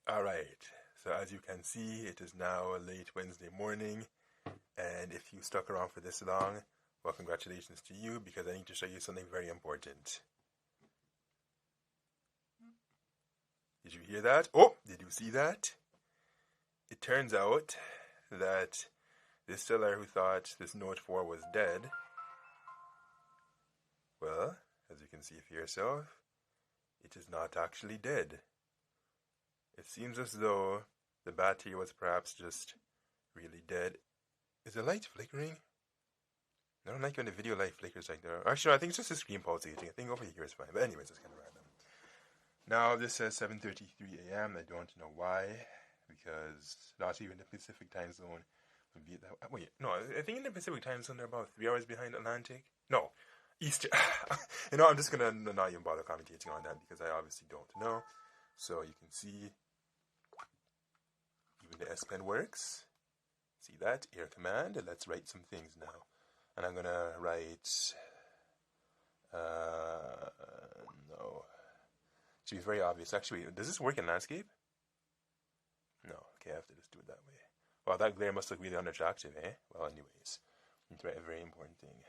Alright, so as you can see, it is now late Wednesday morning, and if you stuck around for this long, well, congratulations to you, because I need to show you something very important. Did you hear that? Oh, did you see that? It turns out that this seller who thought this Note 4 was dead, well, as you can see for yourself, it is not actually dead. It seems as though the battery was perhaps just really dead. Is the light flickering? I don't like when the video light flickers like that. Actually, I think it's just the screen pulsating. I think over here is fine. But anyways, it's kind of random. Now, this says 7:33 a.m. I don't know why, because not even the Pacific time zone would be that. Wait, no, I think in the Pacific time zone they're about 3 hours behind Atlantic. No, Eastern. I'm just going to not even bother commentating on that because I obviously don't know. So you can see even the S Pen works. See that? Air command. Let's write some things now. And I'm going to write... no. It should be very obvious. Actually, does this work in landscape? No. Okay, I have to just do it that way. Wow, that glare must look really unattractive, eh? Well, anyways. I need to write a very important thing.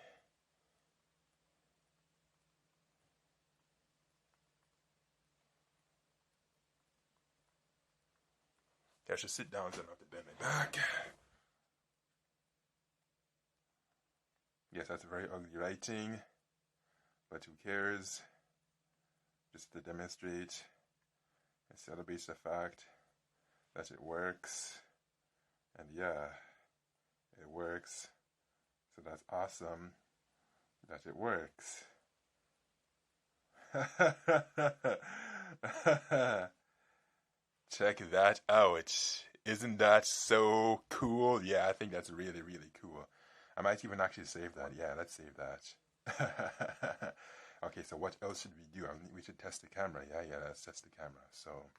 Okay, I should sit down so I don't have to bend my back. Yes, that's very ugly writing, but who cares? Just to demonstrate and celebrate the fact that it works. And yeah, it works. So that's awesome that it works. Check that out. Isn't that so cool? Yeah, I think that's really, really cool. I might even actually save that. Yeah, let's save that. Okay, so what else should we do? We should test the camera. Yeah, let's test the camera. So,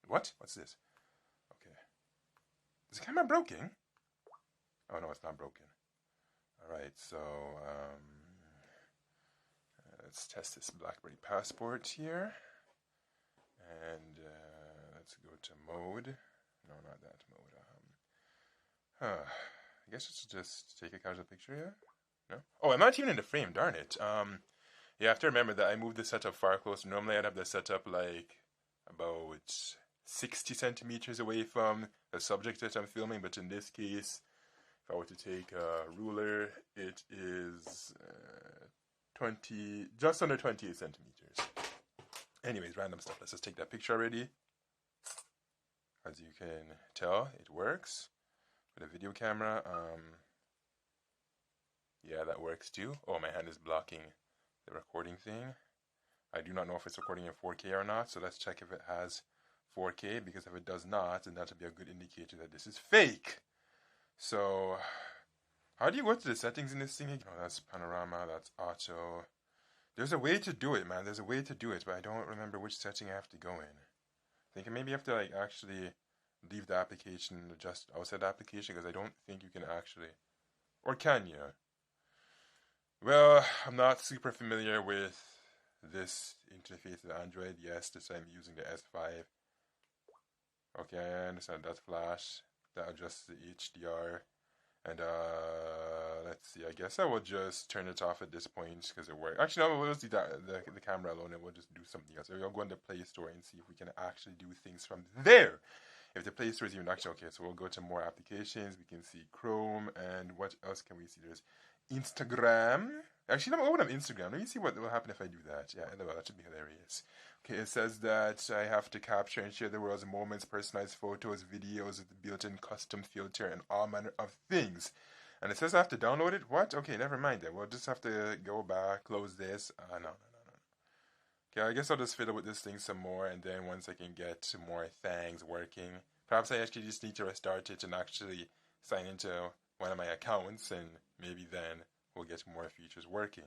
what? What's this? Okay. Is the camera broken? Oh, no, it's not broken. Alright, so, let's test this BlackBerry Passport here. And, let's go to mode. No, not that mode. I guess it's just take a casual picture here. No? Oh, I'm not even in the frame, darn it. You have to remember that I moved the setup far closer. Normally I'd have the setup like about 60 centimeters away from the subject that I'm filming, but in this case, if I were to take a ruler, it is just under 28 centimeters. Anyways, random stuff. Let's just take that picture already. As you can tell, it works. With a video camera, yeah, that works too. Oh, my hand is blocking the recording thing. I do not know if it's recording in 4K or not, so let's check if it has 4K, because if it does not, then that would be a good indicator that this is fake. So, how do you go to the settings in this thing? Oh, that's panorama, that's auto. There's a way to do it, man. There's a way to do it, but I don't remember which setting I have to go in. I think maybe you have to like actually leave the application, adjust outside the application, because I don't think you can actually, or can you? Well, I'm not super familiar with this interface of Android. Yes, this I'm using the S5. Okay, I understand that's flash. That adjusts the HDR. And let's see, I guess I will just turn it off at this point because it works. Actually, no, we'll just do the camera alone and we'll just do something else. So we'll go on the Play Store and see if we can actually do things from there. If the Play Store is even actually okay, so we'll go to more applications. We can see Chrome, and what else can we see? There's Instagram. Actually, I'm open on Instagram. Let me see what will happen if I do that. Yeah, that should be hilarious. Okay, it says that I have to capture and share the world's moments, personalized photos, videos with the built-in custom filter, and all manner of things. And it says I have to download it? What? Okay, never mind then. We'll just have to go back, close this. No. Okay, I guess I'll just fiddle with this thing some more, and then once I can get some more things working, perhaps I actually just need to restart it and actually sign into one of my accounts, and maybe then we'll get more features working.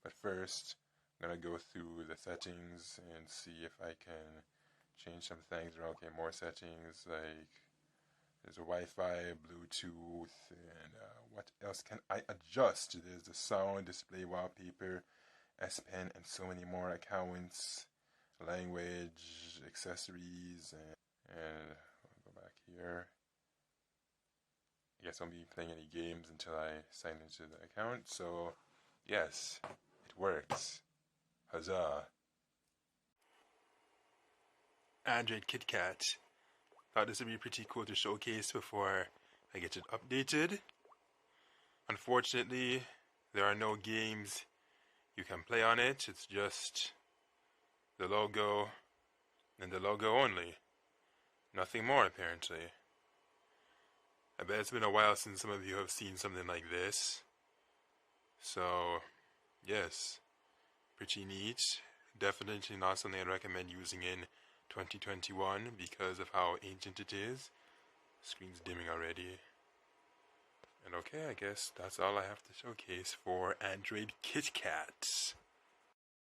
But first, I'm going to go through the settings and see if I can change some things around. Okay, more settings, like there's a Wi-Fi, Bluetooth, and what else can I adjust? There's the sound, display wallpaper, S Pen, and so many more accounts, language, accessories, and I'll go back here. I guess I won't be playing any games until I sign into the account. So yes, it works. Huzzah. Android KitKat. Thought this would be pretty cool to showcase before I get it updated. Unfortunately, there are no games you can play on it. It's just the logo and the logo only. Nothing more, apparently. I bet it's been a while since some of you have seen something like this. So, yes, pretty neat. Definitely not something I'd recommend using in 2021 because of how ancient it is. Screen's dimming already. And okay, I guess that's all I have to showcase for Android KitKat.